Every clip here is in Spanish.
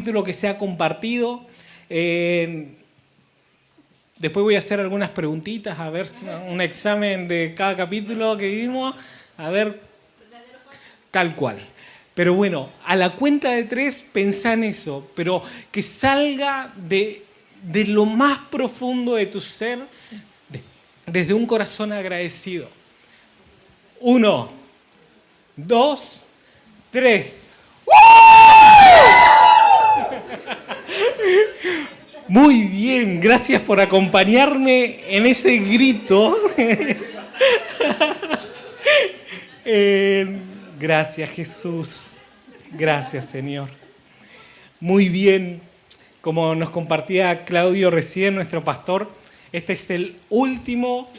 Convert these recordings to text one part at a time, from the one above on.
Lo que se ha compartido. Después voy a hacer algunas preguntitas, a ver si un examen de cada capítulo que vimos, a ver, tal cual. Pero bueno, a la cuenta de 3 pensá en eso, pero que salga de lo más profundo de tu ser, desde un corazón agradecido. 1, 2, 3. Muy bien, gracias por acompañarme en ese grito. Gracias, Jesús. Gracias, Señor. Muy bien, como nos compartía Claudio recién, nuestro pastor, este es el último,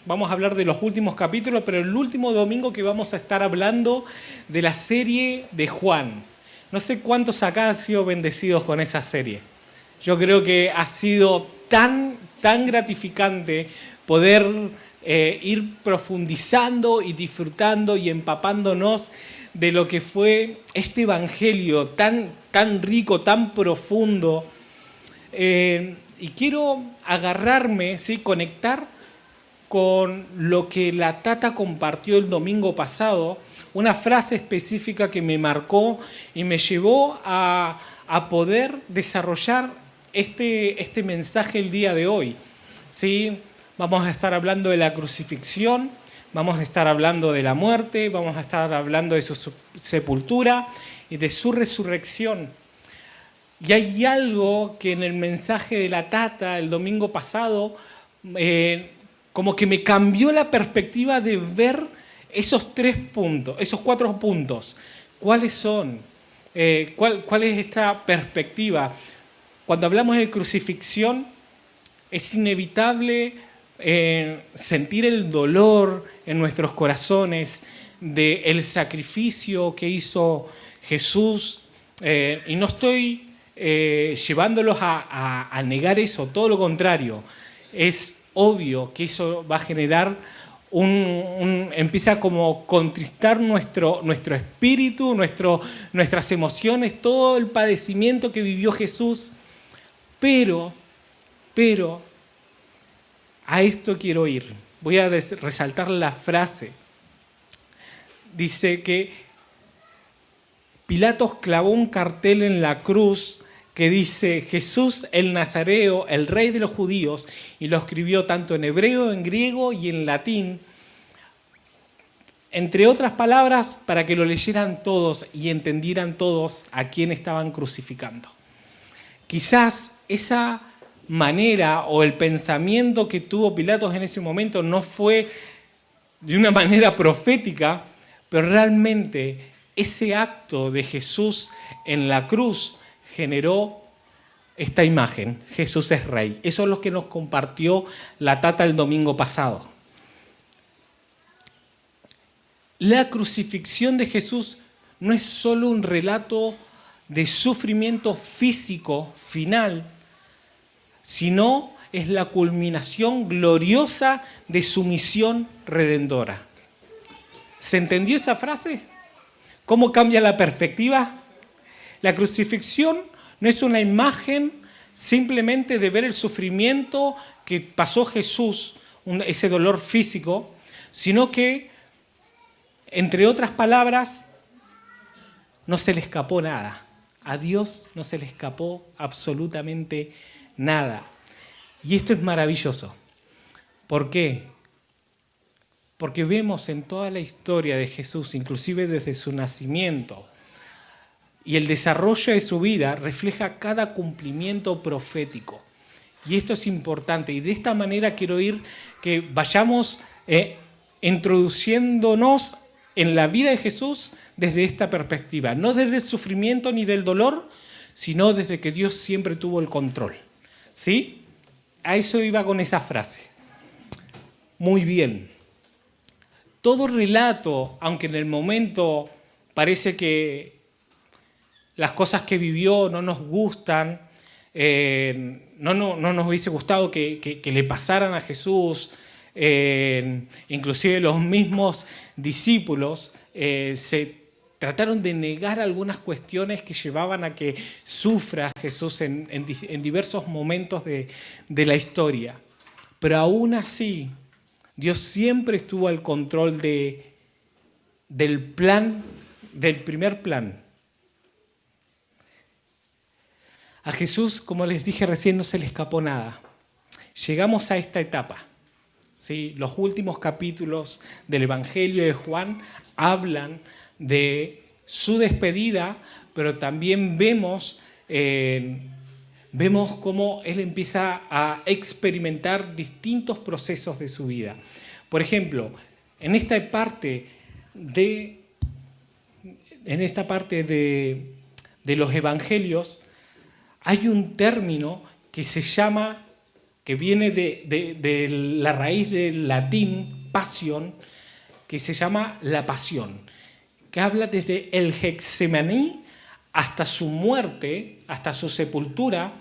vamos a hablar de los últimos capítulos, pero el último domingo que vamos a estar hablando de la serie de Juan. No sé cuántos acá han sido bendecidos con esa serie. Yo creo que ha sido tan gratificante poder ir profundizando y disfrutando y empapándonos de lo que fue este evangelio tan rico, tan profundo. Y quiero agarrarme, ¿sí? Conectar con lo que la Tata compartió el domingo pasado, una frase específica que me marcó y me llevó a poder desarrollar este mensaje el día de hoy. ¿Sí? Vamos a estar hablando de la crucifixión, vamos a estar hablando de la muerte, vamos a estar hablando de su sepultura y de su resurrección. Y hay algo que en el mensaje de la Tata el domingo pasado como que me cambió la perspectiva de ver esos 4 puntos. ¿Cuáles son? ¿Cuál es esta perspectiva? Cuando hablamos de crucifixión, es inevitable sentir el dolor en nuestros corazones del sacrificio que hizo Jesús. Y no estoy llevándolos a negar eso, todo lo contrario. Es obvio que eso va a generar empieza como a contristar nuestro espíritu, nuestras emociones, todo el padecimiento que vivió Jesús. Pero, a esto quiero ir. Voy a resaltar la frase. Dice que Pilatos clavó un cartel en la cruz que dice Jesús el Nazareo, el rey de los judíos, y lo escribió tanto en hebreo, en griego y en latín, entre otras palabras, para que lo leyeran todos y entendieran todos a quién estaban crucificando. Quizás esa manera o el pensamiento que tuvo Pilatos en ese momento no fue de una manera profética, pero realmente ese acto de Jesús en la cruz generó esta imagen, Jesús es rey. Eso es lo que nos compartió la Tata el domingo pasado. La crucifixión de Jesús no es solo un relato de sufrimiento físico final, sino es la culminación gloriosa de su misión redentora. ¿Se entendió esa frase? ¿Cómo cambia la perspectiva? La crucifixión no es una imagen simplemente de ver el sufrimiento que pasó Jesús, ese dolor físico, sino que, entre otras palabras, no se le escapó nada. A Dios no se le escapó absolutamente nada. Y esto es maravilloso. ¿Por qué? Porque vemos en toda la historia de Jesús, inclusive desde su nacimiento, y el desarrollo de su vida refleja cada cumplimiento profético. Y esto es importante. Y de esta manera quiero ir que vayamos introduciéndonos en la vida de Jesús desde esta perspectiva. No desde el sufrimiento ni del dolor, sino desde que Dios siempre tuvo el control. ¿Sí? A eso iba con esa frase. Muy bien. Todo relato, aunque en el momento parece que las cosas que vivió no nos gustan, no nos hubiese gustado que le pasaran a Jesús, inclusive los mismos discípulos se trataron de negar algunas cuestiones que llevaban a que sufra Jesús en diversos momentos de la historia. Pero aún así, Dios siempre estuvo al control del plan, del primer plan. A Jesús, como les dije recién, no se le escapó nada. Llegamos a esta etapa. ¿Sí? Los últimos capítulos del Evangelio de Juan hablan de su despedida, pero también vemos cómo él empieza a experimentar distintos procesos de su vida. Por ejemplo, en esta parte de los evangelios hay un término que se llama, que viene de la raíz del latín pasión, que se llama la pasión, que habla desde el Getsemaní hasta su muerte, hasta su sepultura.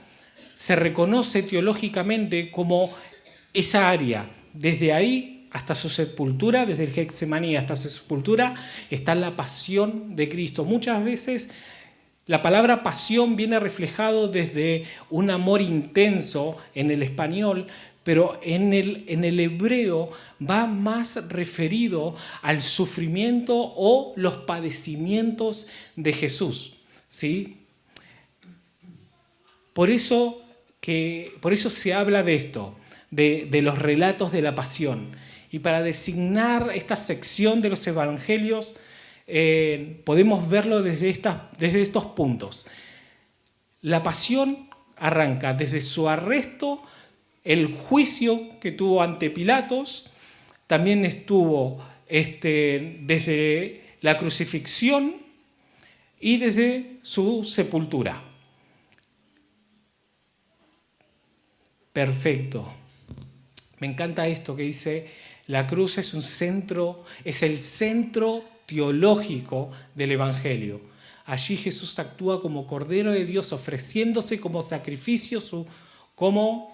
Se reconoce teológicamente como esa área. Desde ahí hasta su sepultura, desde el Getsemaní hasta su sepultura, está la pasión de Cristo. Muchas veces la palabra pasión viene reflejado desde un amor intenso en el español, pero en el hebreo va más referido al sufrimiento o los padecimientos de Jesús, ¿sí? Por eso se habla de esto, de los relatos de la pasión. Y para designar esta sección de los evangelios, podemos verlo desde estos puntos. La pasión arranca desde su arresto, el juicio que tuvo ante Pilatos, también estuvo desde la crucifixión y desde su sepultura. Perfecto. Me encanta esto que dice, la cruz es el centro teológico del Evangelio. Allí Jesús actúa como Cordero de Dios, ofreciéndose como sacrificio, como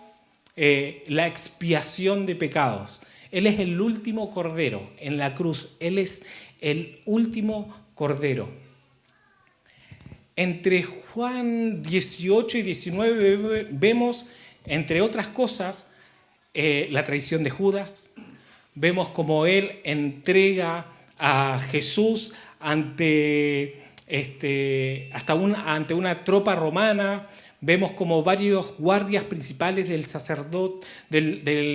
la expiación de pecados. Él es el último Cordero en la cruz. Él es el último Cordero. Entre Juan 18 y 19 vemos, entre otras cosas, la traición de Judas. Vemos cómo él entrega a Jesús ante una tropa romana. Vemos como varios guardias principales de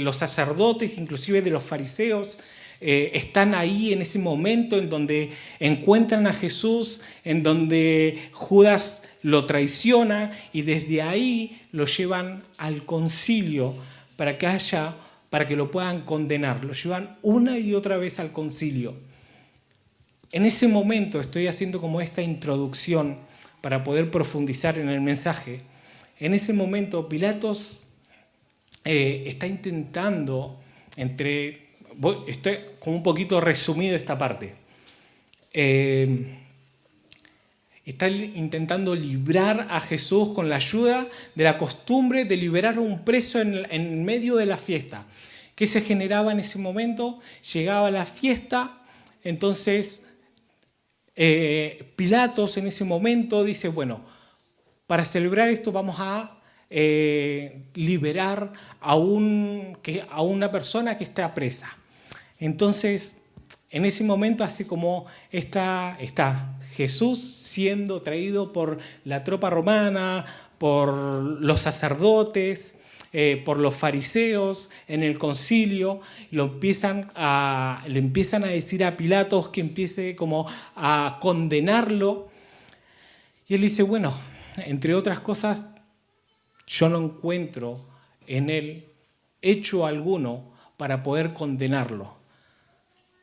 los sacerdotes, inclusive de los fariseos, están ahí en ese momento en donde encuentran a Jesús, en donde Judas lo traiciona y desde ahí lo llevan al concilio para que lo puedan condenar. Lo llevan una y otra vez al concilio. En ese momento estoy haciendo como esta introducción para poder profundizar en el mensaje. En ese momento Pilatos está intentando, estoy como un poquito resumido esta parte, está intentando librar a Jesús con la ayuda de la costumbre de liberar a un preso en medio de la fiesta. ¿Qué se generaba en ese momento? Llegaba la fiesta, entonces Pilatos en ese momento dice, bueno, para celebrar esto vamos a liberar a una persona que está presa. Entonces, en ese momento, así como está Jesús siendo traído por la tropa romana, por los sacerdotes, por los fariseos en el concilio, le empiezan a decir a Pilatos que empiece como a condenarlo. Y él dice, bueno, entre otras cosas, yo no encuentro en él hecho alguno para poder condenarlo.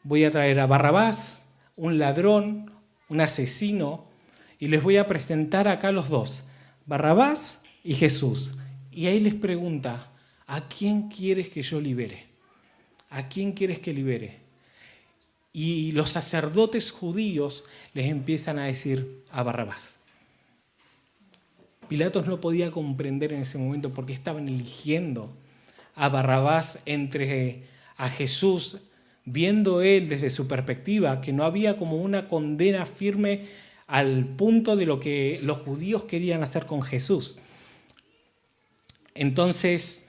Voy a traer a Barrabás, un ladrón, un asesino, y les voy a presentar acá los dos, Barrabás y Jesús. Y ahí les pregunta, ¿a quién quieres que yo libere? ¿A quién quieres que libere? Y los sacerdotes judíos les empiezan a decir a Barrabás. Pilatos no podía comprender en ese momento por qué estaban eligiendo a Barrabás entre a Jesús viendo él desde su perspectiva que no había como una condena firme al punto de lo que los judíos querían hacer con Jesús. Entonces,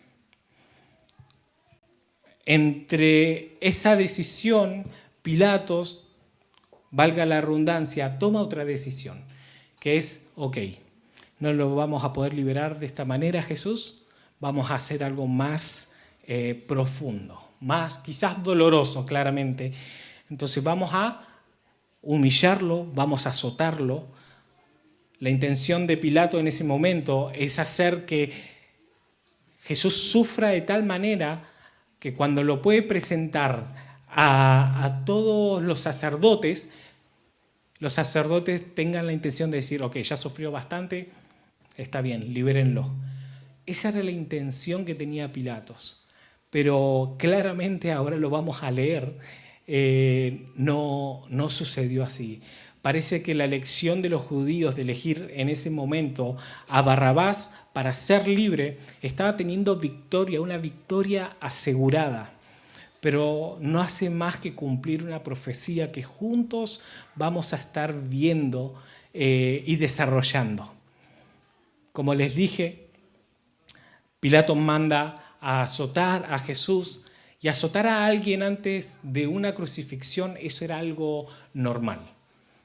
entre esa decisión, Pilatos, valga la redundancia, toma otra decisión, que es, ok, no lo vamos a poder liberar de esta manera, Jesús, vamos a hacer algo más profundo, más quizás doloroso, claramente. Entonces vamos a humillarlo, vamos a azotarlo. La intención de Pilato en ese momento es hacer que Jesús sufra de tal manera que cuando lo puede presentar a todos los sacerdotes tengan la intención de decir, ok, ya sufrió bastante, está bien, libérenlo. Esa era la intención que tenía Pilatos. Pero claramente ahora lo vamos a leer, no sucedió así. Parece que la elección de los judíos de elegir en ese momento a Barrabás para ser libre estaba teniendo victoria, una victoria asegurada. Pero no hace más que cumplir una profecía que juntos vamos a estar viendo y desarrollando. Como les dije, Pilato manda a azotar a Jesús, y azotar a alguien antes de una crucifixión, eso era algo normal.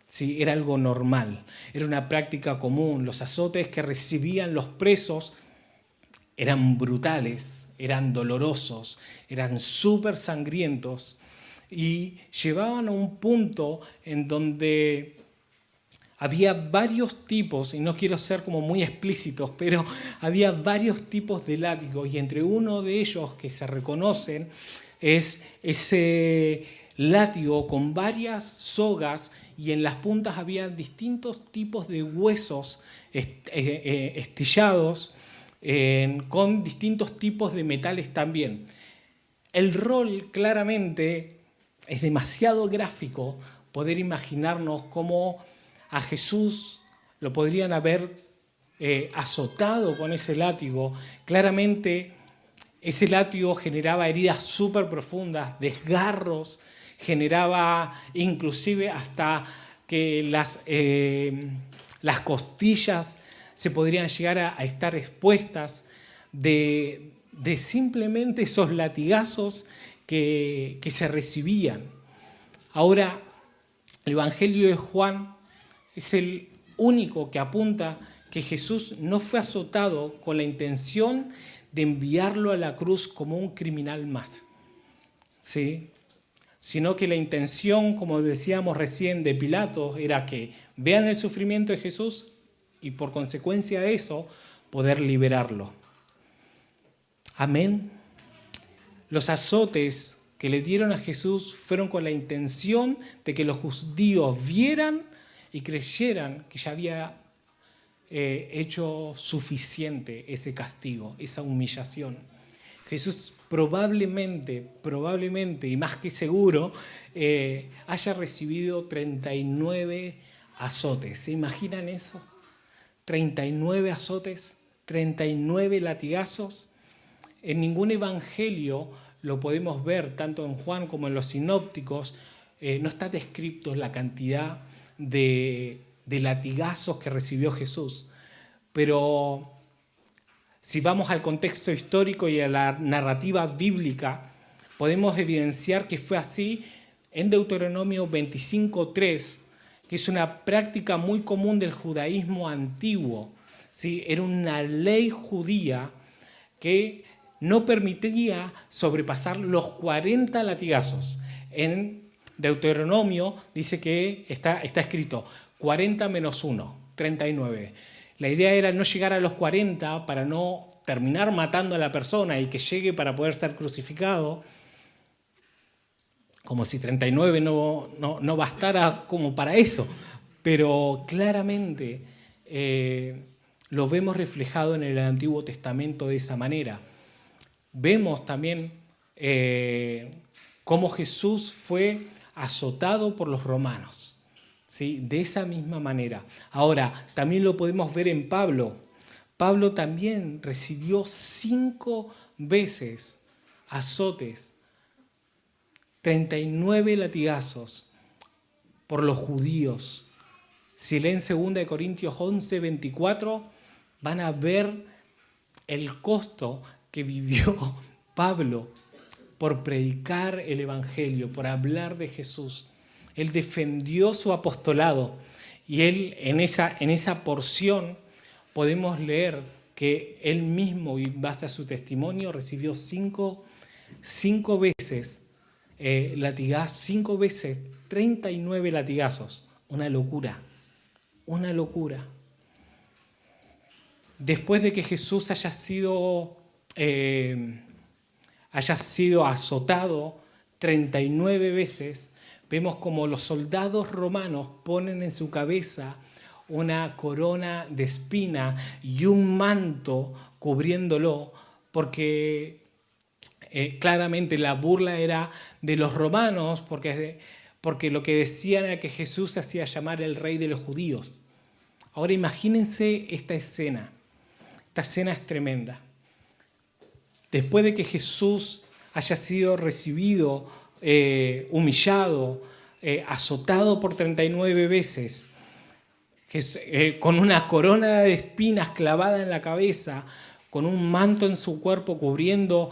Sí, era algo normal, era una práctica común. Los azotes que recibían los presos eran brutales, eran dolorosos, eran súper sangrientos y llevaban a un punto en donde había varios tipos, y no quiero ser como muy explícitos, pero había varios tipos de látigos, y entre uno de ellos que se reconocen es ese látigo con varias sogas, y en las puntas había distintos tipos de huesos estillados con distintos tipos de metales también. El rol claramente es demasiado gráfico poder imaginarnos cómo a Jesús lo podrían haber azotado con ese látigo. Claramente ese látigo generaba heridas súper profundas, desgarros, generaba inclusive hasta que las costillas se podrían llegar a estar expuestas de simplemente esos latigazos que se recibían. Ahora, el Evangelio de Juan es el único que apunta que Jesús no fue azotado con la intención de enviarlo a la cruz como un criminal más, ¿sí? Sino que la intención, como decíamos recién, de Pilato era que vean el sufrimiento de Jesús y por consecuencia de eso poder liberarlo. Amén. Los azotes que le dieron a Jesús fueron con la intención de que los judíos vieran y creyeran que ya había hecho suficiente ese castigo, esa humillación. Jesús probablemente, y más que seguro, haya recibido 39 azotes. ¿Se imaginan eso? 39 azotes, 39 latigazos. En ningún evangelio lo podemos ver, tanto en Juan como en los sinópticos, no está descrito la cantidad de latigazos que recibió Jesús. Pero si vamos al contexto histórico y a la narrativa bíblica, podemos evidenciar que fue así en Deuteronomio 25:3, que es una práctica muy común del judaísmo antiguo. ¿Sí? Era una ley judía que no permitía sobrepasar los 40 latigazos. En Deuteronomio dice que está escrito 40 menos 1, 39. La idea era no llegar a los 40 para no terminar matando a la persona y que llegue para poder ser crucificado, como si 39 no bastara como para eso. Pero claramente lo vemos reflejado en el Antiguo Testamento de esa manera. Vemos también cómo Jesús fue azotado por los romanos, ¿sí? De esa misma manera. Ahora, también lo podemos ver en Pablo. Pablo también recibió 5 veces azotes 39 latigazos por los judíos. Si leen 2 Corintios 11, 24, van a ver el costo que vivió Pablo por predicar el Evangelio, por hablar de Jesús. Él defendió su apostolado y él en esa porción podemos leer que él mismo, y base a su testimonio, recibió cinco veces latigazos, 5 veces 39 latigazos. Una locura, una locura. Después de que Jesús haya sido azotado 39 veces, vemos como los soldados romanos ponen en su cabeza una corona de espina y un manto cubriéndolo, porque claramente la burla era de los romanos, porque lo que decían era que Jesús se hacía llamar el rey de los judíos. Ahora imagínense esta escena. Esta escena es tremenda. Después de que Jesús haya sido recibido, humillado, azotado por 39 veces, con una corona de espinas clavada en la cabeza, con un manto en su cuerpo cubriendo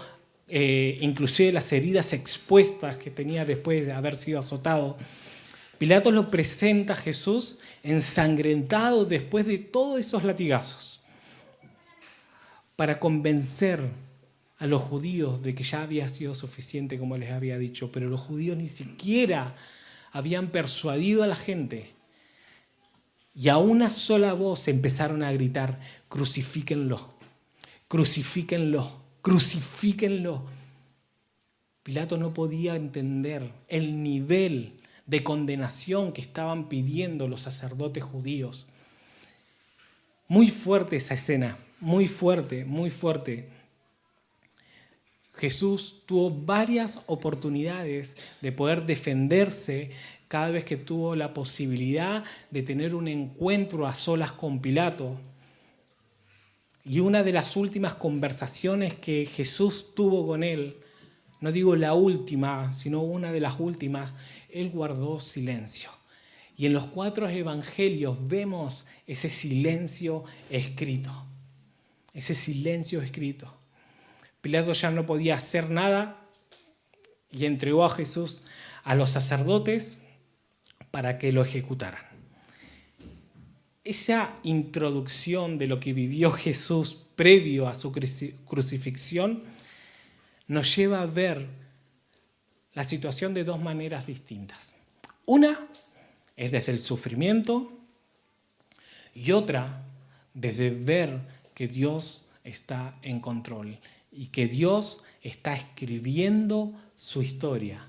inclusive las heridas expuestas que tenía después de haber sido azotado, Pilato lo presenta a Jesús ensangrentado después de todos esos latigazos, para convencer a los judíos de que ya había sido suficiente, como les había dicho, pero los judíos ni siquiera habían persuadido a la gente. Y a una sola voz empezaron a gritar: crucifíquenlo, crucifíquenlo, crucifíquenlo. Pilato no podía entender el nivel de condenación que estaban pidiendo los sacerdotes judíos. Muy fuerte esa escena, muy fuerte, muy fuerte. Jesús tuvo varias oportunidades de poder defenderse cada vez que tuvo la posibilidad de tener un encuentro a solas con Pilato. Y una de las últimas conversaciones que Jesús tuvo con él, no digo la última, sino una de las últimas, él guardó silencio. Y en los 4 evangelios vemos ese silencio escrito. Ese silencio escrito. Pilato ya no podía hacer nada y entregó a Jesús a los sacerdotes para que lo ejecutaran. Esa introducción de lo que vivió Jesús previo a su crucifixión nos lleva a ver la situación de 2 maneras distintas. Una es desde el sufrimiento y otra desde ver que Dios está en control y que Dios está escribiendo su historia,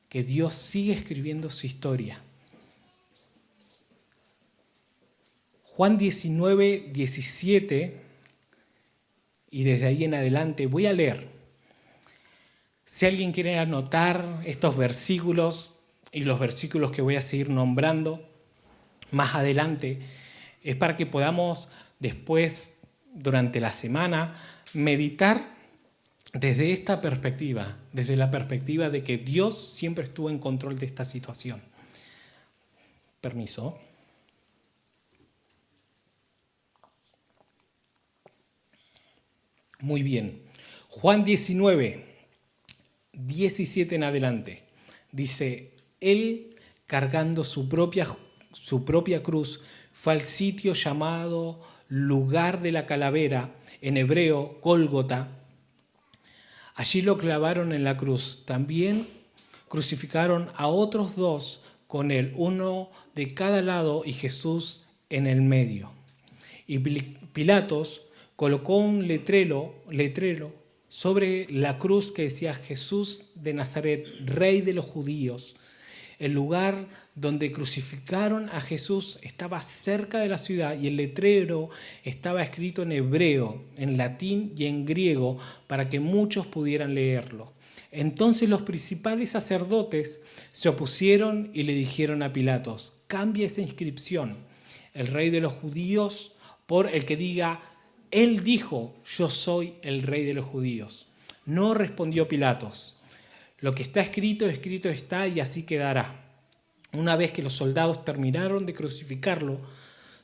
que Dios sigue escribiendo su historia. Juan 19, 17, y desde ahí en adelante voy a leer. Si alguien quiere anotar estos versículos y los versículos que voy a seguir nombrando más adelante, es para que podamos después, durante la semana, meditar desde esta perspectiva, desde la perspectiva de que Dios siempre estuvo en control de esta situación. Permiso. Muy bien. Juan 19, 17 en adelante. Dice: Él, cargando su propia cruz, fue al sitio llamado lugar de la calavera, en hebreo, Gólgota. Allí lo clavaron en la cruz. También crucificaron a otros 2 con él, uno de cada lado y Jesús en el medio. Y Pilatos colocó un letrero sobre la cruz que decía: Jesús de Nazaret, Rey de los Judíos. El lugar donde crucificaron a Jesús estaba cerca de la ciudad y el letrero estaba escrito en hebreo, en latín y en griego para que muchos pudieran leerlo. Entonces los principales sacerdotes se opusieron y le dijeron a Pilatos: cambia esa inscripción, el Rey de los Judíos, por el que diga: Él dijo, yo soy el Rey de los Judíos. No respondió Pilatos. Lo que está escrito, escrito está y así quedará. Una vez que los soldados terminaron de crucificarlo,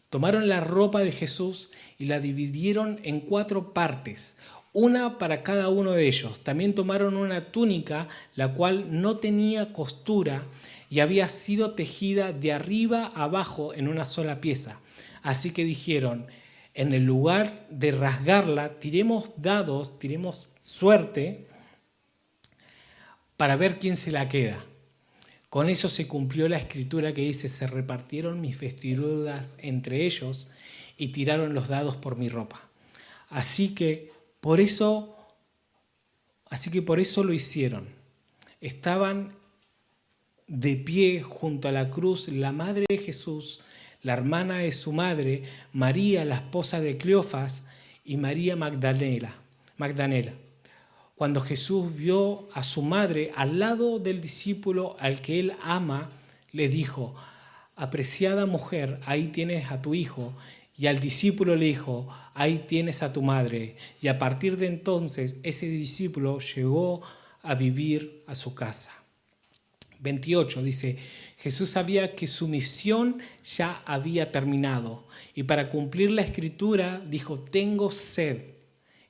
tomaron la ropa de Jesús y la dividieron en 4 partes, una para cada uno de ellos. También tomaron una túnica, la cual no tenía costura y había sido tejida de arriba a abajo en una sola pieza. Así que dijeron, en el lugar de rasgarla, tiremos dados, tiremos suerte para ver quién se la queda. Con eso se cumplió la escritura que dice, se repartieron mis vestiduras entre ellos y tiraron los dados por mi ropa. Así que por eso lo hicieron. Estaban de pie junto a la cruz la madre de Jesús, la hermana de su madre, María, la esposa de Cleofas, y María Magdalena. Cuando Jesús vio a su madre al lado del discípulo al que él ama, le dijo, apreciada mujer, ahí tienes a tu hijo. Y al discípulo le dijo, ahí tienes a tu madre. Y a partir de entonces ese discípulo llegó a vivir a su casa. 28 dice, Jesús sabía que su misión ya había terminado. Y para cumplir la escritura dijo, tengo sed.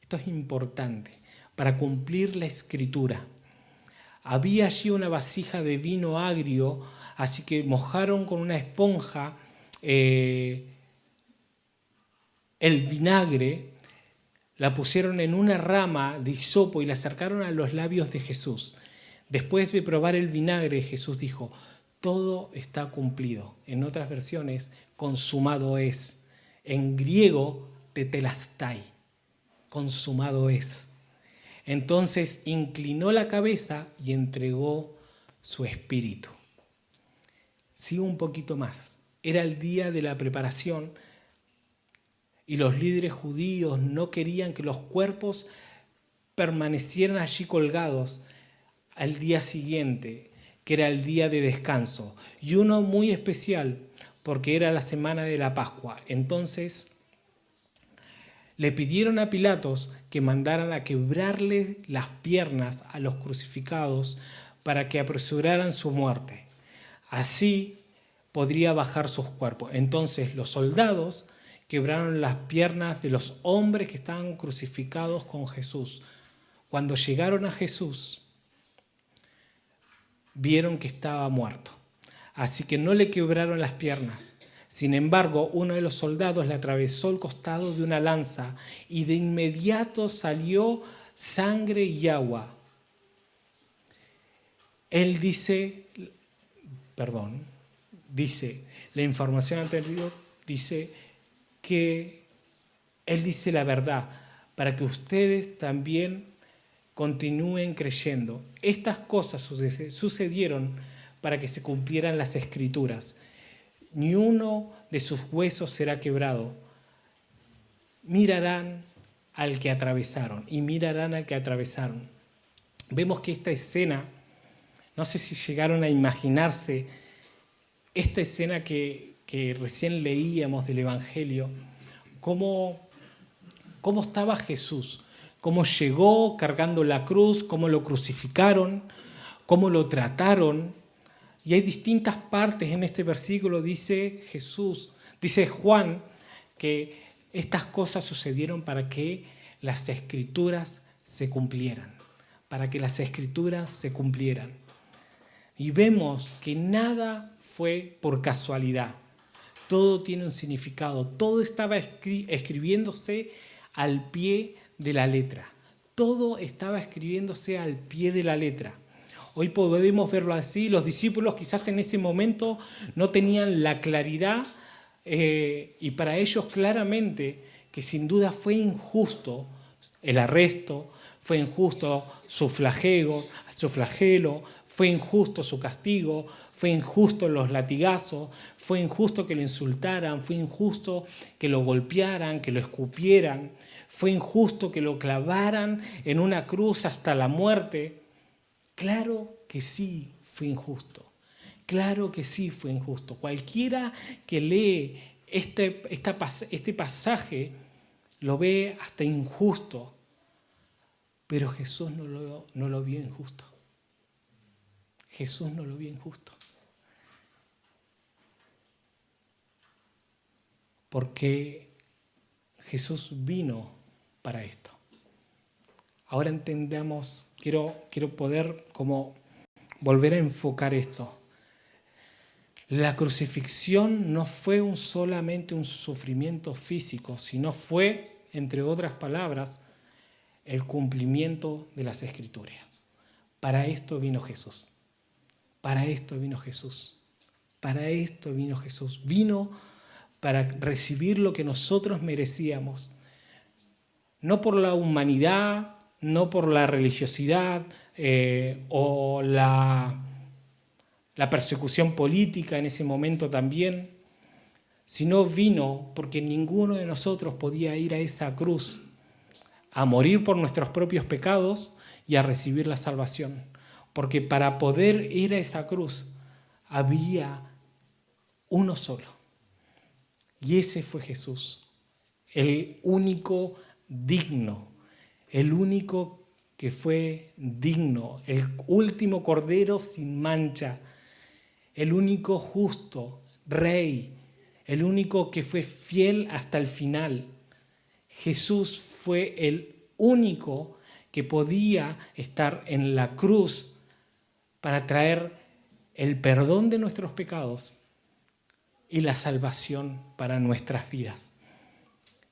Esto es importante. Para cumplir la escritura. Había allí una vasija de vino agrio, así que mojaron con una esponja el vinagre, la pusieron en una rama de hisopo y la acercaron a los labios de Jesús. Después de probar el vinagre, Jesús dijo, todo está cumplido. En otras versiones, consumado es. En griego, tetelestai, consumado es. Entonces inclinó la cabeza y entregó su espíritu. Sigo un poquito más. Era el día de la preparación y los líderes judíos no querían que los cuerpos permanecieran allí colgados al día siguiente, que era el día de descanso, y uno muy especial porque era la semana de la Pascua. Entonces le pidieron a Pilatos que mandaran a quebrarle las piernas a los crucificados para que apresuraran su muerte. Así podría bajar sus cuerpos. Entonces los soldados quebraron las piernas de los hombres que estaban crucificados con Jesús. Cuando llegaron a Jesús, vieron que estaba muerto. Así que no le quebraron las piernas. Sin embargo, uno de los soldados le atravesó el costado de una lanza y de inmediato salió sangre y agua. Él dice, la información anterior dice que él dice la verdad para que ustedes también continúen creyendo. Estas cosas sucedieron para que se cumplieran las escrituras. Ni uno de sus huesos será quebrado. Mirarán al que atravesaron y mirarán al que atravesaron. Vemos que esta escena, no sé si llegaron a imaginarse esta escena que recién leíamos del Evangelio, cómo estaba Jesús, cómo llegó cargando la cruz, cómo lo crucificaron, cómo lo trataron. Y hay distintas partes en este versículo, dice Juan, que estas cosas sucedieron para que las escrituras se cumplieran, Y vemos que nada fue por casualidad, todo tiene un significado, todo estaba escribiéndose al pie de la letra, todo estaba escribiéndose al pie de la letra. Hoy podemos verlo así, los discípulos quizás en ese momento no tenían la claridad y para ellos claramente que sin duda fue injusto el arresto, fue injusto su flagelo, fue injusto su castigo, fue injusto los latigazos, fue injusto que lo insultaran, fue injusto que lo golpearan, que lo escupieran, fue injusto que lo clavaran en una cruz hasta la muerte. Claro que sí fue injusto. Claro que sí fue injusto. Cualquiera que lee este pasaje lo ve hasta injusto. Pero Jesús no lo vio injusto. Jesús no lo vio injusto. Porque Jesús vino para esto. Ahora entendamos, quiero poder como volver a enfocar esto. La crucifixión no fue solamente un sufrimiento físico, sino fue, entre otras palabras, el cumplimiento de las Escrituras. Para esto vino Jesús. Para esto vino Jesús. Para esto vino Jesús. Vino para recibir lo que nosotros merecíamos. No por la humanidad, no por la religiosidad o la persecución política en ese momento también, sino vino porque ninguno de nosotros podía ir a esa cruz a morir por nuestros propios pecados y a recibir la salvación. Porque para poder ir a esa cruz había uno solo. Y ese fue Jesús, el único digno, el único que fue digno, el último cordero sin mancha, el único justo, rey, el único que fue fiel hasta el final. Jesús fue el único que podía estar en la cruz para traer el perdón de nuestros pecados y la salvación para nuestras vidas.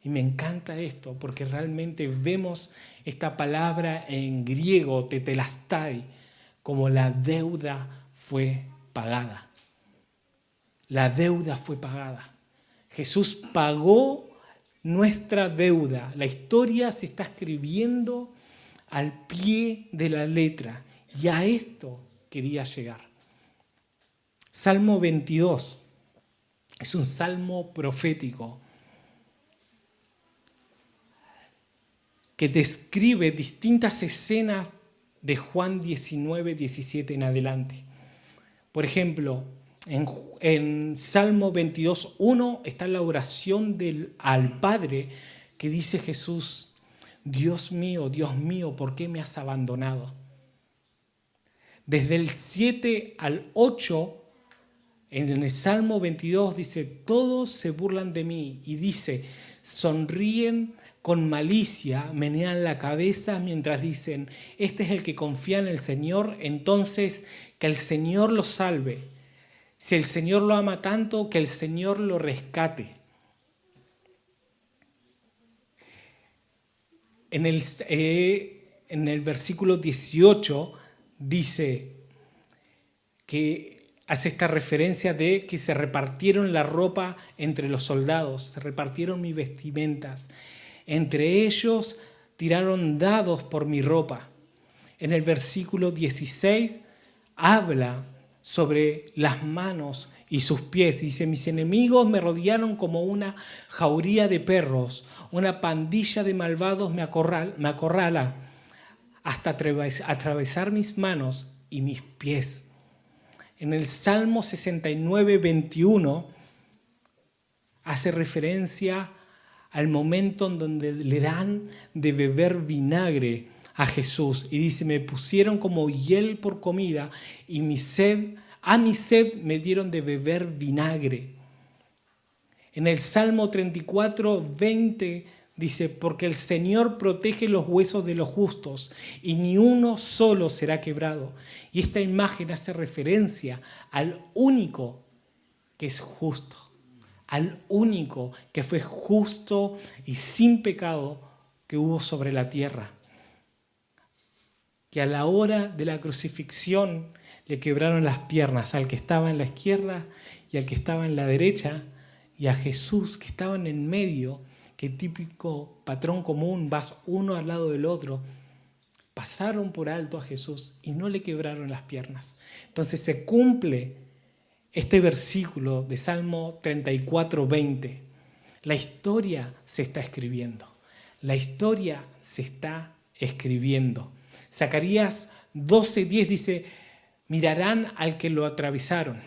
Y me encanta esto porque realmente vemos esta palabra en griego, tetelestai, como la deuda fue pagada. La deuda fue pagada. Jesús pagó nuestra deuda. La historia se está escribiendo al pie de la letra y a esto quería llegar. Salmo 22 es un salmo profético que describe distintas escenas de Juan 19, 17 en adelante. Por ejemplo, en Salmo 22, 1 está la oración al Padre que dice Jesús: Dios mío, ¿por qué me has abandonado? Desde el 7 al 8, en el Salmo 22 dice: todos se burlan de mí, y dice: sonríen con malicia, menean la cabeza mientras dicen: este es el que confía en el Señor, entonces que el Señor lo salve. Si el Señor lo ama tanto, que el Señor lo rescate. En el versículo 18 dice que hace esta referencia de que se repartieron la ropa entre los soldados, se repartieron mis vestimentas. Entre ellos tiraron dados por mi ropa. En el versículo 16 habla sobre las manos y sus pies. Dice: mis enemigos me rodearon como una jauría de perros, una pandilla de malvados me acorrala hasta atravesar mis manos y mis pies. En el Salmo 69, 21 hace referencia al momento en donde le dan de beber vinagre a Jesús y dice: me pusieron como hiel por comida y a mi sed me dieron de beber vinagre. En el Salmo 34, 20 dice: porque el Señor protege los huesos de los justos y ni uno solo será quebrado. Y esta imagen hace referencia al único que es justo, al único que fue justo y sin pecado que hubo sobre la tierra. Que a la hora de la crucifixión le quebraron las piernas al que estaba en la izquierda y al que estaba en la derecha, y a Jesús que estaba en el medio, que típico patrón común, vas uno al lado del otro. Pasaron por alto a Jesús y no le quebraron las piernas. Entonces se cumple este versículo de Salmo 34, 20. La historia se está escribiendo. La historia se está escribiendo. Zacarías 12, 10 dice: mirarán al que lo atravesaron.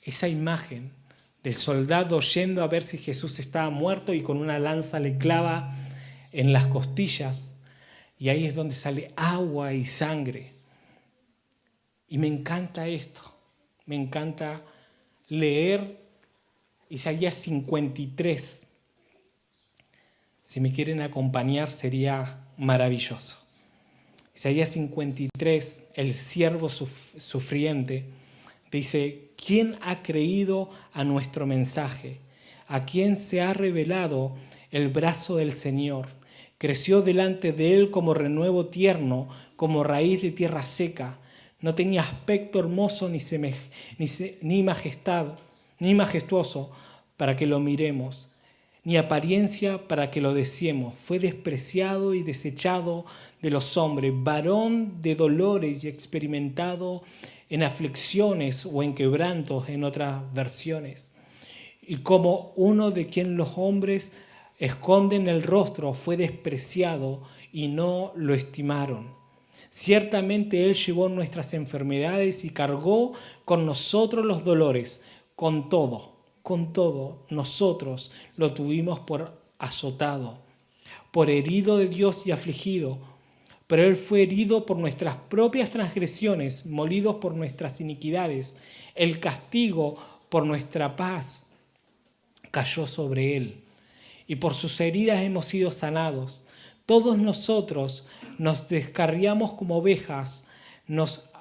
Esa imagen del soldado yendo a ver si Jesús estaba muerto y con una lanza le clava en las costillas, y ahí es donde sale agua y sangre. Y me encanta esto, me encanta leer Isaías 53. Si me quieren acompañar sería maravilloso. Isaías 53, el siervo sufriente, dice: ¿quién ha creído a nuestro mensaje? ¿A quién se ha revelado el brazo del Señor? Creció delante de él como renuevo tierno, como raíz de tierra seca. No tenía aspecto hermoso ni majestuoso para que lo miremos, ni apariencia para que lo deseemos. Fue despreciado y desechado de los hombres, varón de dolores y experimentado en aflicciones o en quebrantos en otras versiones. Y como uno de quien los hombres esconden el rostro, fue despreciado y no lo estimaron. Ciertamente Él llevó nuestras enfermedades y cargó con nosotros los dolores. Con todo, nosotros lo tuvimos por azotado, por herido de Dios y afligido. Pero Él fue herido por nuestras propias transgresiones, molido por nuestras iniquidades. El castigo por nuestra paz cayó sobre Él, y por sus heridas hemos sido sanados. Todos nosotros nos descarriamos como ovejas, nos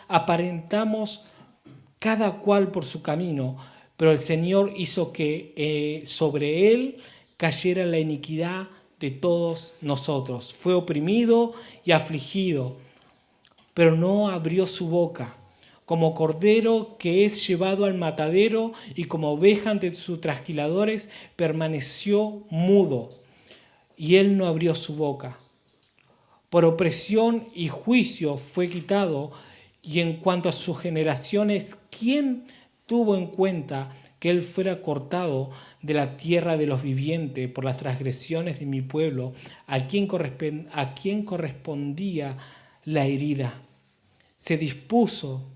aparentamos cada cual por su camino, pero el Señor hizo que sobre Él cayera la iniquidad de todos nosotros. Fue oprimido y afligido, pero no abrió su boca. Como cordero que es llevado al matadero y como oveja ante sus trasquiladores, permaneció mudo, y él no abrió su boca. Por opresión y juicio fue quitado, y en cuanto a sus generaciones, ¿quién tuvo en cuenta que él fuera cortado de la tierra de los vivientes por las transgresiones de mi pueblo, a quien correspondía la herida? Se dispuso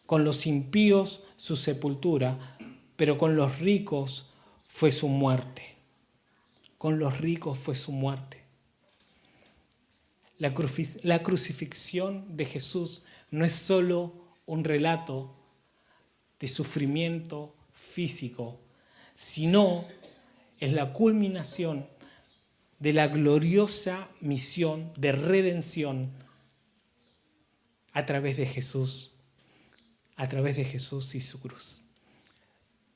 con los impíos su sepultura, pero con los ricos fue su muerte. Con los ricos fue su muerte. La crucifixión de Jesús no es solo un relato de sufrimiento físico, sino es la culminación de la gloriosa misión de redención a través de Jesús y su cruz.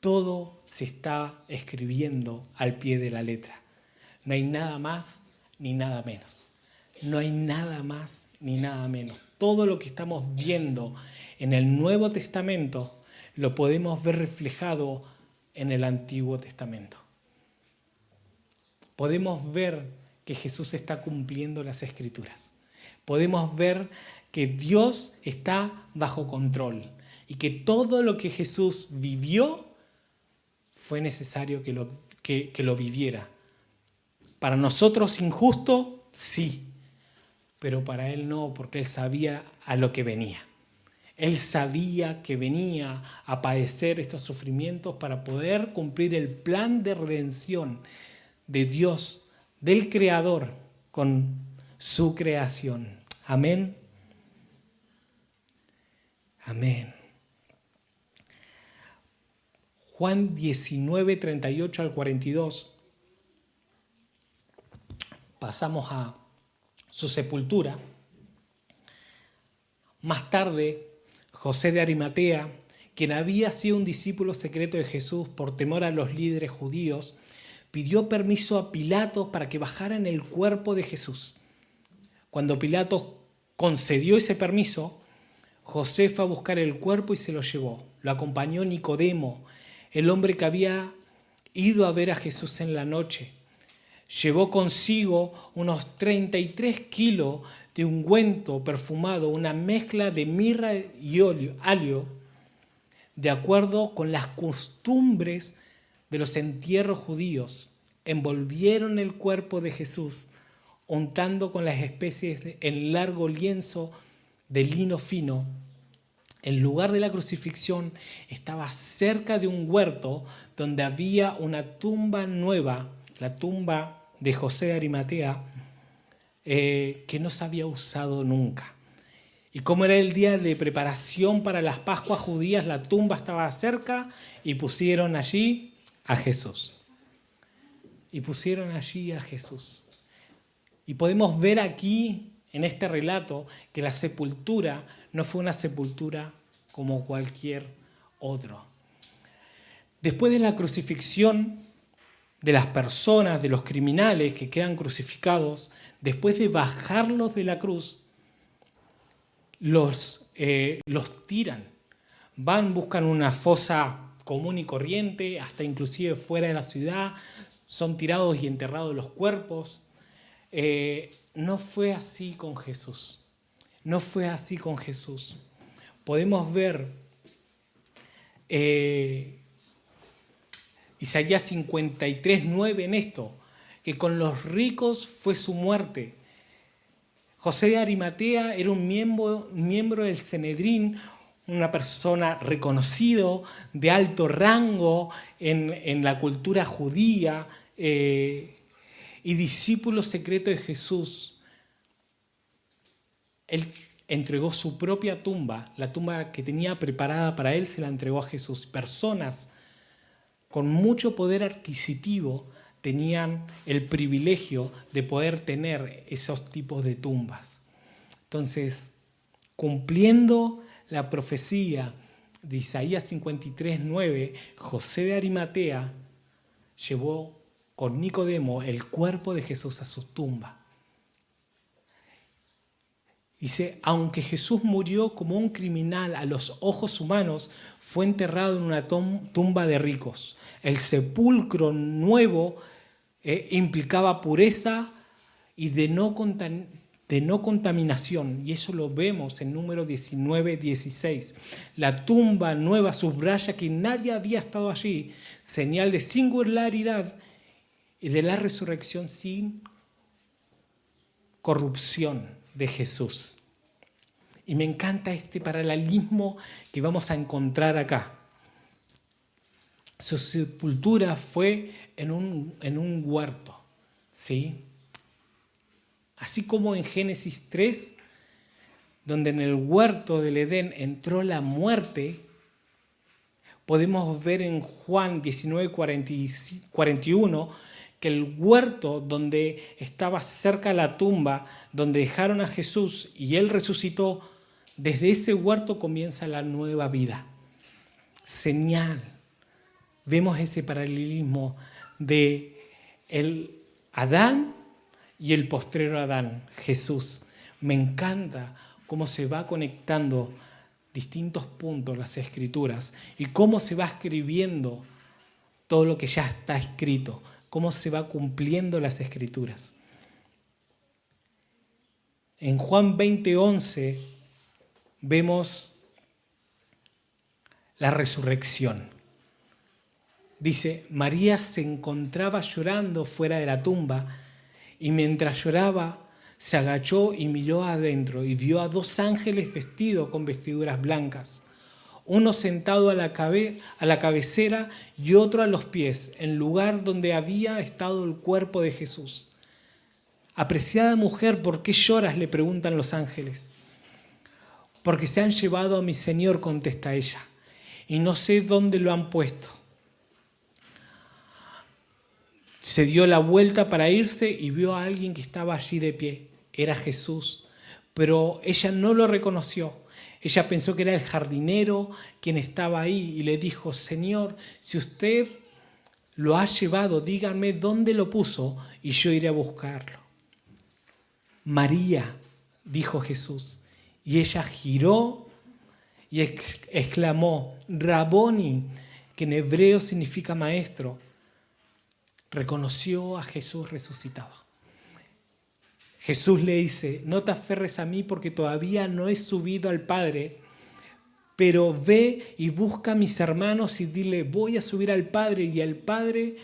Todo se está escribiendo al pie de la letra. No hay nada más ni nada menos. No hay nada más ni nada menos. Todo lo que estamos viendo en el Nuevo Testamento lo podemos ver reflejado en el Antiguo Testamento. Podemos ver que Jesús está cumpliendo las Escrituras. Podemos ver que Dios está bajo control y que todo lo que Jesús vivió fue necesario que lo viviera. Para nosotros injusto, sí, pero para Él no, porque Él sabía a lo que venía. Él sabía que venía a padecer estos sufrimientos para poder cumplir el plan de redención de Dios, del Creador, con su creación. Amén. Amén. Juan 19, 38 al 42. Pasamos a su sepultura. Más tarde, José de Arimatea, quien había sido un discípulo secreto de Jesús por temor a los líderes judíos, pidió permiso a Pilato para que bajaran el cuerpo de Jesús. Cuando Pilato concedió ese permiso, José fue a buscar el cuerpo y se lo llevó. Lo acompañó Nicodemo, el hombre que había ido a ver a Jesús en la noche. Llevó consigo unos 33 kilos de ungüento perfumado, una mezcla de mirra y alio, de acuerdo con las costumbres de los entierros judíos. Envolvieron el cuerpo de Jesús, untando con las especies en largo lienzo de lino fino. El lugar de la crucifixión estaba cerca de un huerto donde había una tumba nueva, la tumba de José de Arimatea, que no se había usado nunca. Y como era el día de preparación para las Pascuas judías, la tumba estaba cerca y pusieron allí a Jesús. Y pusieron allí a Jesús. Y podemos ver aquí, en este relato, que la sepultura no fue una sepultura como cualquier otro. Después de la crucifixión de las personas, de los criminales que quedan crucificados, después de bajarlos de la cruz, los tiran. Van, buscan una fosa común y corriente, hasta inclusive fuera de la ciudad, son tirados y enterrados los cuerpos. No fue así con Jesús. No fue así con Jesús. Podemos ver Isaías 53:9 en esto, que con los ricos fue su muerte. José de Arimatea era un miembro del Sanedrín, una persona reconocido, de alto rango en la cultura judía, y discípulo secreto de Jesús. Él entregó su propia tumba, la tumba que tenía preparada para él se la entregó a Jesús. Personas con mucho poder adquisitivo tenían el privilegio de poder tener esos tipos de tumbas. Entonces, cumpliendo la profecía de Isaías 53:9, José de Arimatea llevó con Nicodemo el cuerpo de Jesús a su tumba. Dice, aunque Jesús murió como un criminal a los ojos humanos, fue enterrado en una tumba de ricos. El sepulcro nuevo implicaba pureza y de no contaminación, y eso lo vemos en Números 19:16. La tumba nueva subraya que nadie había estado allí, señal de singularidad y de la resurrección sin corrupción de Jesús. Y me encanta este paralelismo que vamos a encontrar acá. Su sepultura fue en un huerto, ¿sí? Así como en Génesis 3, donde en el huerto del Edén entró la muerte, podemos ver en Juan 19:41 que el huerto donde estaba cerca la tumba, donde dejaron a Jesús y Él resucitó, desde ese huerto comienza la nueva vida. Señal. Vemos ese paralelismo de el Adán y el postrero Adán, Jesús. Me encanta cómo se va conectando distintos puntos las Escrituras y cómo se va escribiendo todo lo que ya está escrito, cómo se va cumpliendo las Escrituras. En Juan 20:11 vemos la resurrección. Dice, María se encontraba llorando fuera de la tumba y mientras lloraba se agachó y miró adentro y vio a 2 ángeles vestidos con vestiduras blancas, uno sentado a la cabecera y otro a los pies, en lugar donde había estado el cuerpo de Jesús. Apreciada mujer, ¿por qué lloras?, le preguntan los ángeles. Porque se han llevado a mi Señor, contesta ella, y no sé dónde lo han puesto. Se dio la vuelta para irse y vio a alguien que estaba allí de pie. Era Jesús, pero ella no lo reconoció. Ella pensó que era el jardinero quien estaba ahí y le dijo, Señor, si usted lo ha llevado, dígame dónde lo puso y yo iré a buscarlo. María, dijo Jesús, y ella giró y exclamó, Raboni, que en hebreo significa maestro. Reconoció a Jesús resucitado. Jesús le dice, no te aferres a mí porque todavía no he subido al Padre, pero ve y busca a mis hermanos y dile, voy a subir al Padre y al Padre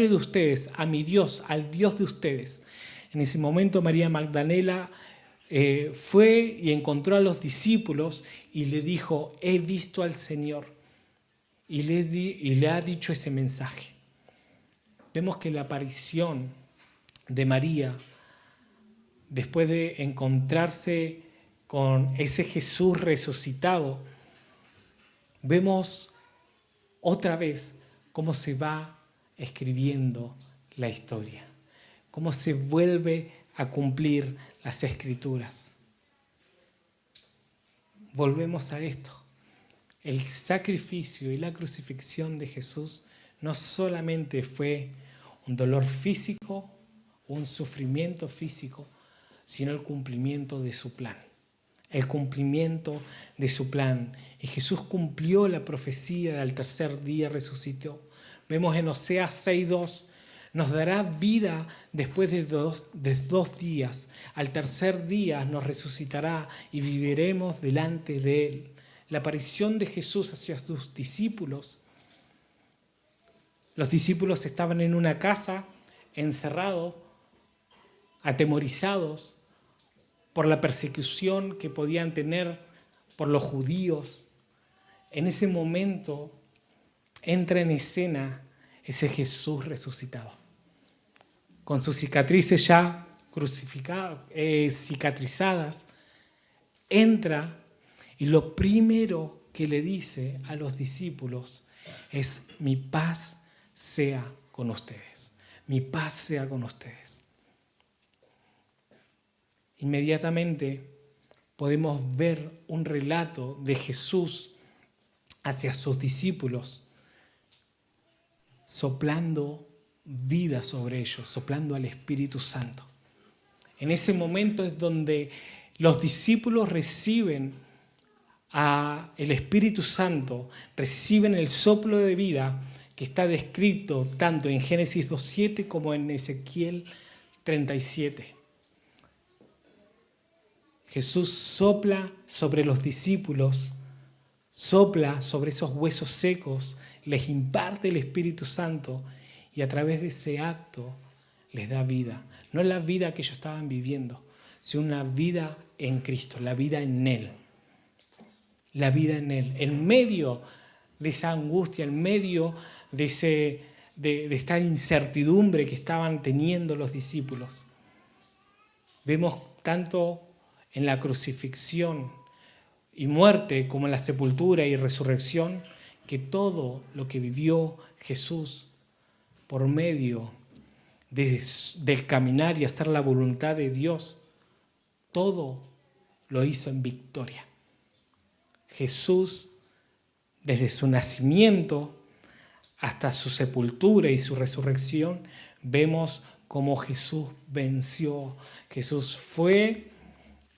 de ustedes, a mi Dios, al Dios de ustedes. En ese momento María Magdalena fue y encontró a los discípulos y le dijo, he visto al Señor, y le ha dicho ese mensaje. Vemos que la aparición de María, después de encontrarse con ese Jesús resucitado, vemos otra vez cómo se va escribiendo la historia, cómo se vuelve a cumplir las Escrituras. Volvemos a esto. El sacrificio y la crucifixión de Jesús no solamente fue un dolor físico, un sufrimiento físico, sino el cumplimiento de su plan. El cumplimiento de su plan. Y Jesús cumplió la profecía del tercer día resucitó. Vemos en Oseas 6:2, nos dará vida después de dos días. Al tercer día nos resucitará y viviremos delante de Él. La aparición de Jesús hacia sus discípulos. Los discípulos estaban en una casa, encerrados, atemorizados por la persecución que podían tener por los judíos. En ese momento entra en escena ese Jesús resucitado, con sus cicatrices ya cicatrizadas, entra y lo primero que le dice a los discípulos es: mi paz sea con ustedes, mi paz sea con ustedes. Inmediatamente podemos ver un relato de Jesús hacia sus discípulos, soplando vida sobre ellos, soplando al Espíritu Santo. En ese momento es donde los discípulos reciben el Espíritu Santo, reciben el soplo de vida que está descrito tanto en Génesis 2:7 como en Ezequiel 37. Jesús sopla sobre los discípulos, sopla sobre esos huesos secos, les imparte el Espíritu Santo y a través de ese acto les da vida. No la vida que ellos estaban viviendo, sino una vida en Cristo, la vida en Él. La vida en Él. En medio de esa angustia, en medio de esta incertidumbre que estaban teniendo los discípulos, vemos tanto en la crucifixión y muerte como en la sepultura y resurrección, que todo lo que vivió Jesús por medio del caminar y hacer la voluntad de Dios, todo lo hizo en victoria. Jesús, desde su nacimiento hasta su sepultura y su resurrección, vemos cómo Jesús venció. Jesús fue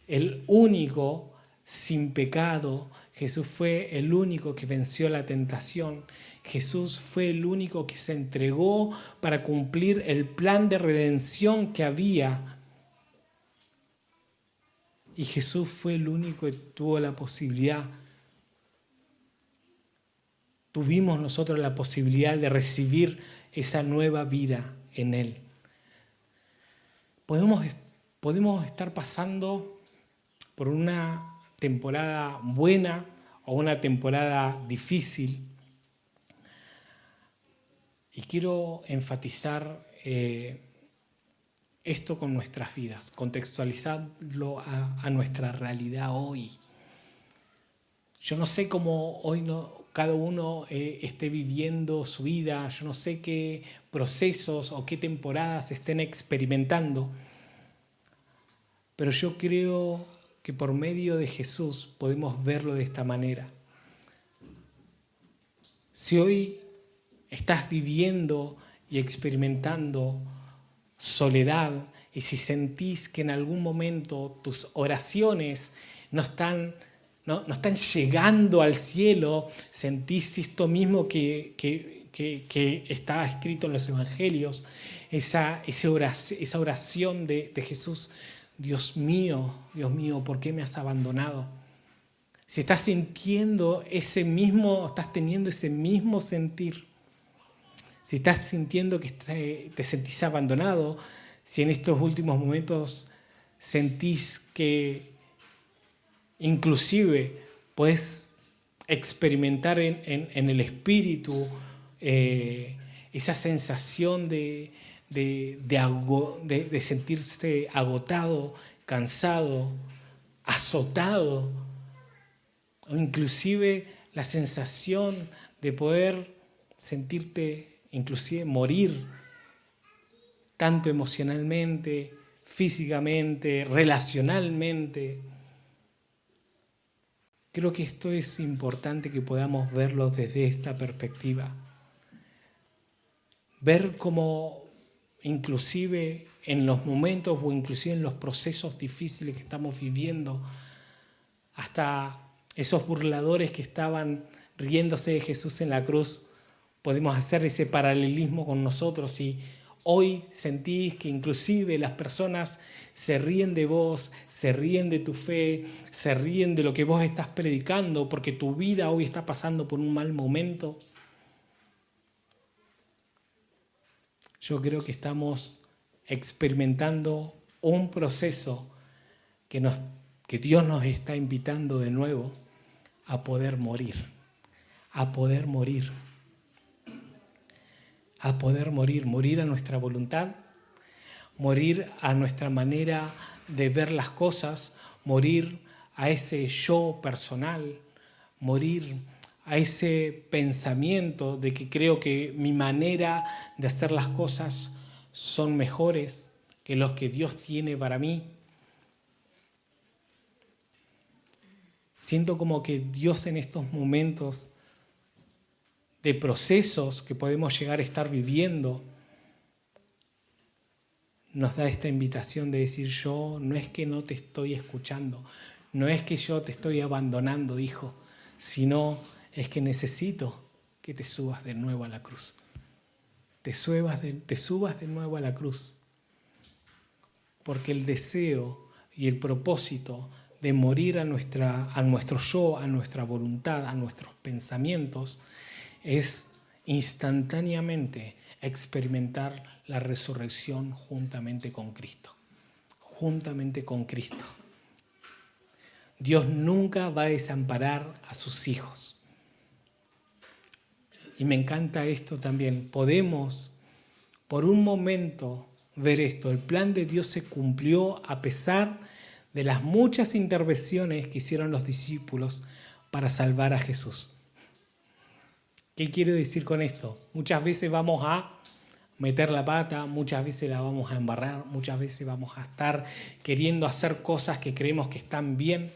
el único sin pecado. Jesús fue el único que venció la tentación. Jesús fue el único que se entregó para cumplir el plan de redención que había. Y Jesús fue el único que tuvo la posibilidad. Tuvimos nosotros la posibilidad de recibir esa nueva vida en Él. Podemos estar pasando por una temporada buena o una temporada difícil. Y quiero enfatizar esto con nuestras vidas, contextualizarlo a nuestra realidad hoy. Yo no sé cómo hoy cada uno esté viviendo su vida, yo no sé qué procesos o qué temporadas estén experimentando, pero yo creo que por medio de Jesús podemos verlo de esta manera. Si hoy estás viviendo y experimentando soledad, y si sentís que en algún momento tus oraciones no están llegando al cielo, sentís esto mismo que está escrito en los evangelios, esa oración de Jesús: Dios mío, ¿por qué me has abandonado? Si estás sintiendo estás teniendo ese mismo sentir, si estás sintiendo que te sentís abandonado, si en estos últimos momentos sentís que inclusive puedes experimentar en el espíritu esa sensación de sentirse agotado, cansado, azotado, o inclusive la sensación de poder sentirte, inclusive morir, tanto emocionalmente, físicamente, relacionalmente. Creo que esto es importante que podamos verlo desde esta perspectiva. Ver cómo inclusive en los momentos o inclusive en los procesos difíciles que estamos viviendo, hasta esos burladores que estaban riéndose de Jesús en la cruz, podemos hacer ese paralelismo con nosotros y hoy sentís que inclusive las personas se ríen de vos, se ríen de tu fe, se ríen de lo que vos estás predicando porque tu vida hoy está pasando por un mal momento. Yo creo que estamos experimentando un proceso que Dios nos está invitando de nuevo a poder morir, a poder morir. A poder morir a nuestra voluntad, morir a nuestra manera de ver las cosas, morir a ese yo personal, morir a ese pensamiento de que creo que mi manera de hacer las cosas son mejores que los que Dios tiene para mí. Siento como que Dios en estos momentos de procesos que podemos llegar a estar viviendo, nos da esta invitación de decir, yo no es que no te estoy escuchando, no es que yo te estoy abandonando, hijo, sino es que necesito que te subas de nuevo a la cruz. Te subas de nuevo a la cruz. Porque el deseo y el propósito de morir a nuestro yo, a nuestra voluntad, a nuestros pensamientos, es instantáneamente experimentar la resurrección juntamente con Cristo. Juntamente con Cristo. Dios nunca va a desamparar a sus hijos. Y me encanta esto también. Podemos, por un momento, ver esto. El plan de Dios se cumplió a pesar de las muchas intervenciones que hicieron los discípulos para salvar a Jesús. ¿Qué quiero decir con esto? Muchas veces vamos a meter la pata, muchas veces la vamos a embarrar, muchas veces vamos a estar queriendo hacer cosas que creemos que están bien.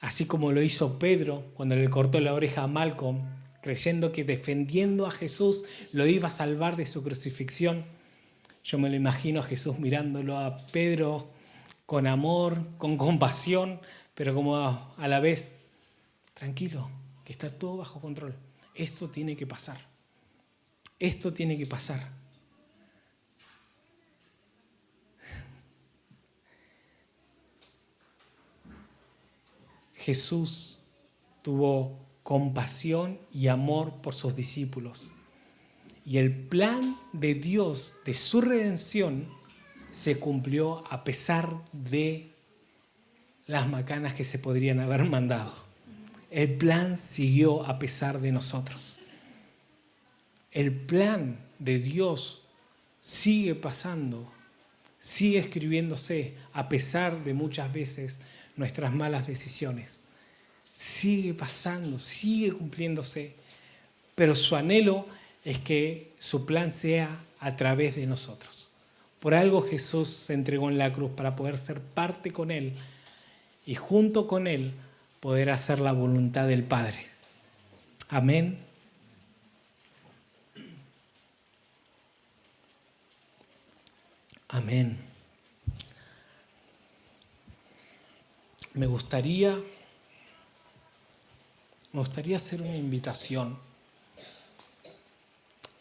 Así como lo hizo Pedro cuando le cortó la oreja a Malcolm, creyendo que defendiendo a Jesús lo iba a salvar de su crucifixión. Yo me lo imagino a Jesús mirándolo a Pedro con amor, con compasión, pero como a la vez, tranquilo, que está todo bajo control. Esto tiene que pasar. Esto tiene que pasar. Jesús tuvo compasión y amor por sus discípulos. Y el plan de Dios de su redención se cumplió a pesar de las macanas que se podrían haber mandado. El plan siguió a pesar de nosotros. El plan de Dios sigue pasando, sigue escribiéndose a pesar de muchas veces nuestras malas decisiones. Sigue pasando, sigue cumpliéndose, pero su anhelo es que su plan sea a través de nosotros. Por algo Jesús se entregó en la cruz para poder ser parte con Él y junto con Él poder hacer la voluntad del Padre. Amén. Amén. Me gustaría hacer una invitación,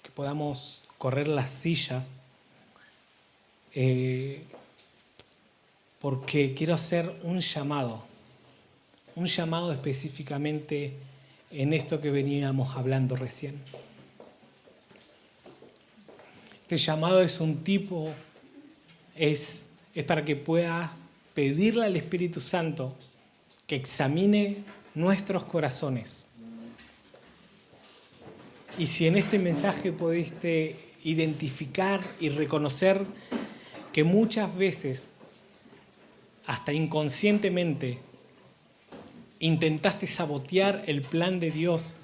que podamos correr las sillas, porque quiero hacer un llamado específicamente en esto que veníamos hablando recién. Este llamado es es para que pueda pedirle al Espíritu Santo que examine nuestros corazones. Y si en este mensaje pudiste identificar y reconocer que muchas veces hasta inconscientemente intentaste sabotear el plan de Dios,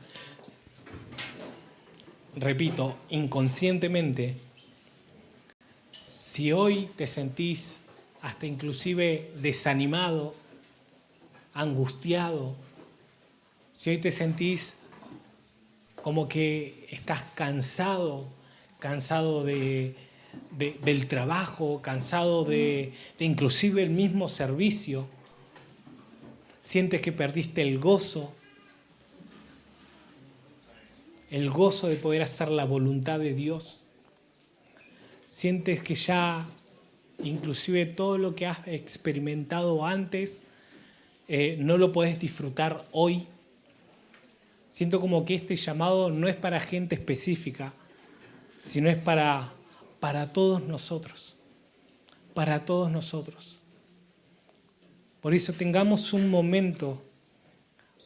repito, inconscientemente, si hoy te sentís hasta inclusive desanimado, angustiado, si hoy te sentís como que estás cansado del trabajo, cansado de inclusive el mismo servicio, sientes que perdiste el gozo de poder hacer la voluntad de Dios, sientes que ya inclusive todo lo que has experimentado antes no lo podés disfrutar hoy. Siento como que este llamado no es para gente específica, sino es para todos nosotros, para todos nosotros. Por eso tengamos un momento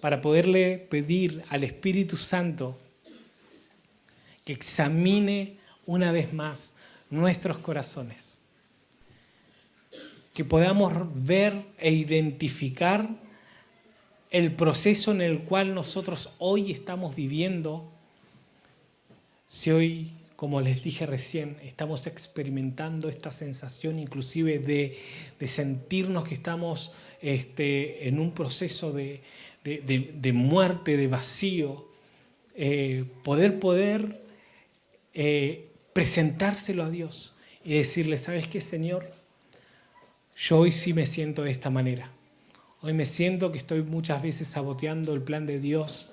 para poderle pedir al Espíritu Santo que examine una vez más nuestros corazones, que podamos ver e identificar el proceso en el cual nosotros hoy estamos viviendo. Si hoy, como les dije recién, estamos experimentando esta sensación inclusive de sentirnos que estamos en un proceso de muerte, de vacío, poder presentárselo a Dios y decirle, ¿sabes qué, Señor? Yo hoy sí me siento de esta manera. Hoy me siento que estoy muchas veces saboteando el plan de Dios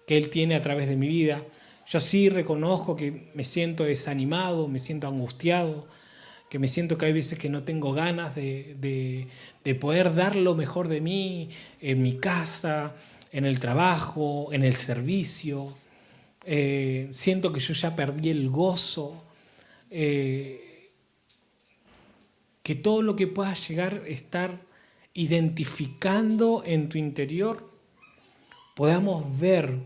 que Él tiene a través de mi vida. Yo sí reconozco que me siento desanimado, me siento angustiado, que me siento que hay veces que no tengo ganas de poder dar lo mejor de mí en mi casa, en el trabajo, en el servicio. Siento que yo ya perdí el gozo. Que todo lo que puedas llegar a estar identificando en tu interior, podamos ver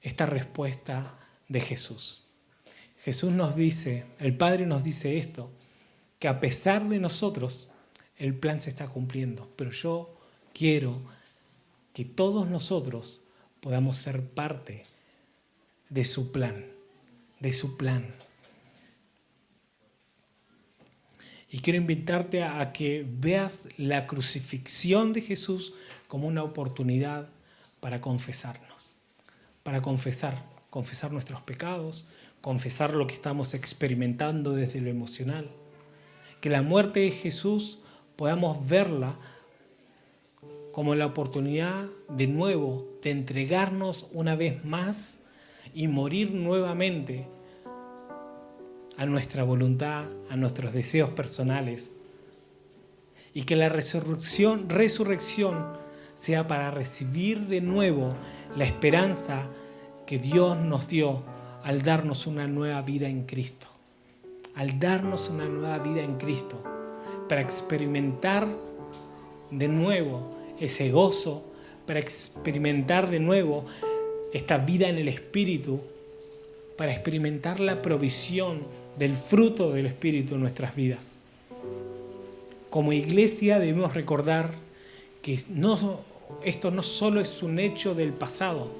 esta respuesta de Jesús. Jesús nos dice, el Padre nos dice esto, que a pesar de nosotros, el plan se está cumpliendo. Pero yo quiero que todos nosotros podamos ser parte de su plan, de su plan. Y quiero invitarte a que veas la crucifixión de Jesús como una oportunidad para confesarnos, para confesar nuestros pecados, confesar lo que estamos experimentando desde lo emocional. Que la muerte de Jesús podamos verla como la oportunidad de nuevo de entregarnos una vez más y morir nuevamente a nuestra voluntad, a nuestros deseos personales. Y que la resurrección sea para recibir de nuevo la esperanza que Dios nos dio al darnos una nueva vida en Cristo. Al darnos una nueva vida en Cristo, para experimentar de nuevo ese gozo, para experimentar de nuevo esta vida en el Espíritu, para experimentar la provisión del fruto del Espíritu en nuestras vidas. Como iglesia debemos recordar que esto no solo es un hecho del pasado,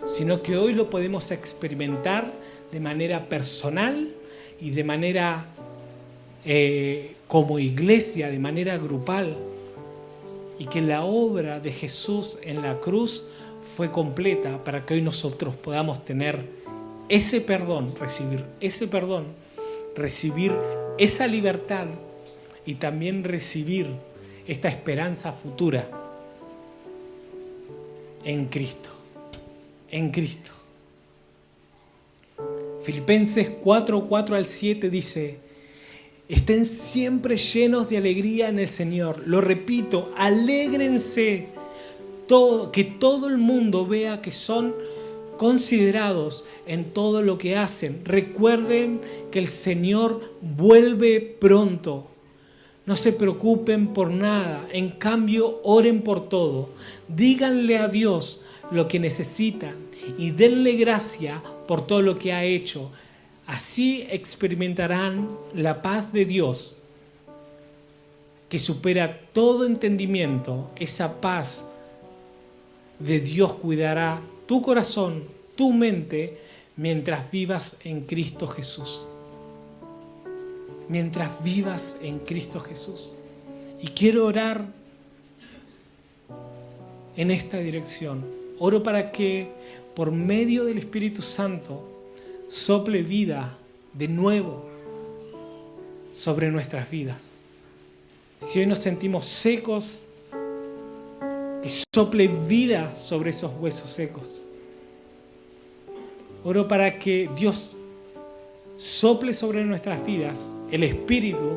sino que hoy lo podemos experimentar de manera personal y de manera como iglesia, de manera grupal, y que la obra de Jesús en la cruz fue completa para que hoy nosotros podamos tener ese perdón, recibir esa libertad y también recibir esta esperanza futura en Cristo. En Cristo. Filipenses 4 al 7 dice: estén siempre llenos de alegría en el Señor. Lo repito, alégrense. Que todo el mundo vea que son considerados en todo lo que hacen. Recuerden que el Señor vuelve pronto. No se preocupen por nada. En cambio, oren por todo. Díganle a Dios lo que necesitan y denle gracia por todo lo que ha hecho. Así experimentarán la paz de Dios, que supera todo entendimiento, esa paz de Dios cuidará tu corazón, tu mente, mientras vivas en Cristo Jesús. Mientras vivas en Cristo Jesús. Y quiero orar en esta dirección. Oro para que por medio del Espíritu Santo sople vida de nuevo sobre nuestras vidas. Si hoy nos sentimos secos, que sople vida sobre esos huesos secos. Oro para que Dios sople sobre nuestras vidas el Espíritu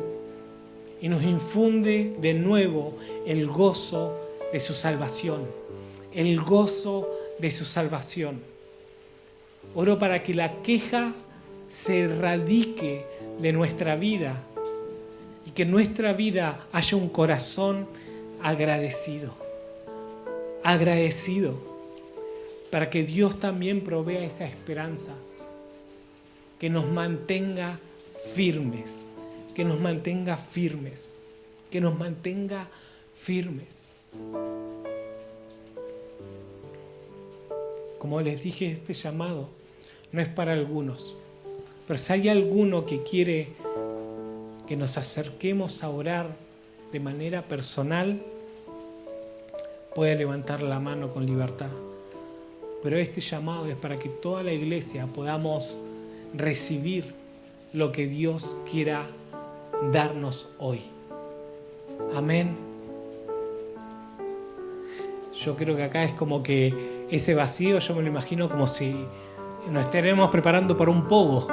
y nos infunde de nuevo el gozo de su salvación. El gozo de su salvación. Oro para que la queja se erradique de nuestra vida y que en nuestra vida haya un corazón agradecido. Agradecido, para que Dios también provea esa esperanza que nos mantenga firmes, que nos mantenga firmes, que nos mantenga firmes. Como les dije, este llamado no es para algunos, pero si hay alguno que quiere que nos acerquemos a orar de manera personal, puede levantar la mano con libertad. Pero este llamado es para que toda la iglesia podamos recibir lo que Dios quiera darnos hoy. Amén. Yo creo que acá es como que ese vacío, yo me lo imagino como si nos estaremos preparando para un pogo,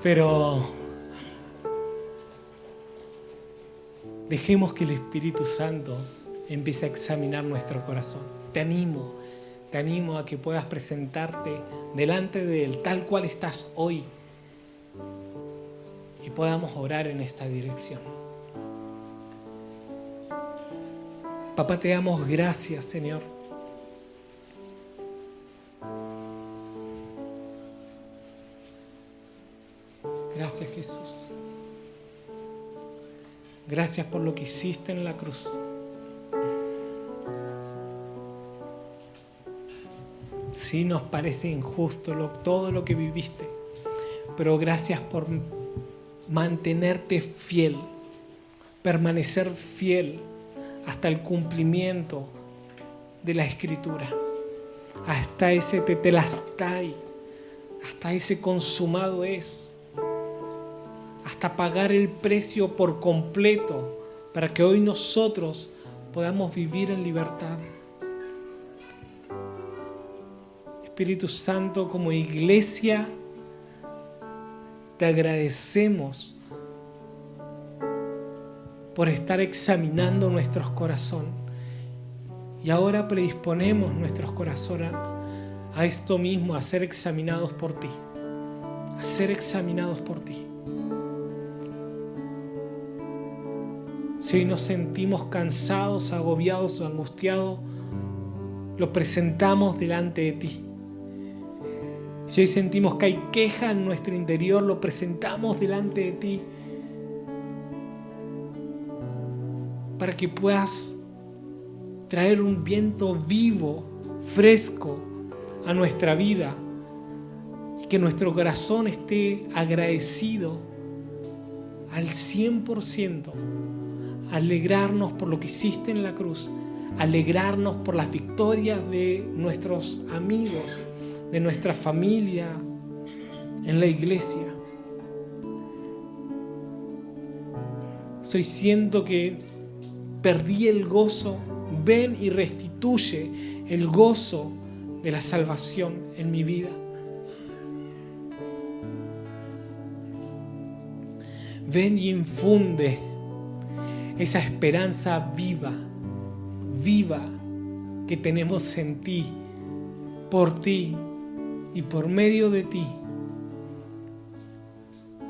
pero dejemos que el Espíritu Santo empiece a examinar nuestro corazón. Te animo a que puedas presentarte delante de Él tal cual estás hoy y podamos orar en esta dirección. Papá, te damos gracias, Señor. Gracias, Jesús. Gracias por lo que hiciste en la cruz. Sí, nos parece injusto todo lo que viviste, pero gracias por mantenerte fiel, permanecer fiel hasta el cumplimiento de la Escritura, hasta ese tetelestai, hasta ese consumado es, hasta pagar el precio por completo para que hoy nosotros podamos vivir en libertad. Espíritu Santo, como iglesia, te agradecemos por estar examinando nuestros corazones. Y ahora predisponemos nuestros corazones a esto mismo, a ser examinados por ti. A ser examinados por ti. Si hoy nos sentimos cansados, agobiados o angustiados, lo presentamos delante de ti. Si hoy sentimos que hay queja en nuestro interior, lo presentamos delante de ti para que puedas traer un viento vivo, fresco a nuestra vida y que nuestro corazón esté agradecido al 100%, alegrarnos por lo que hiciste en la cruz, alegrarnos por las victorias de nuestros amigos, de nuestra familia, en la iglesia. Hoy siento que perdí el gozo. Ven y restituye el gozo de la salvación en mi vida. Ven y infunde esa esperanza viva, viva que tenemos en ti, por ti y por medio de ti.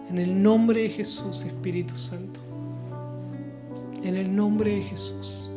En el nombre de Jesús, Espíritu Santo. En el nombre de Jesús.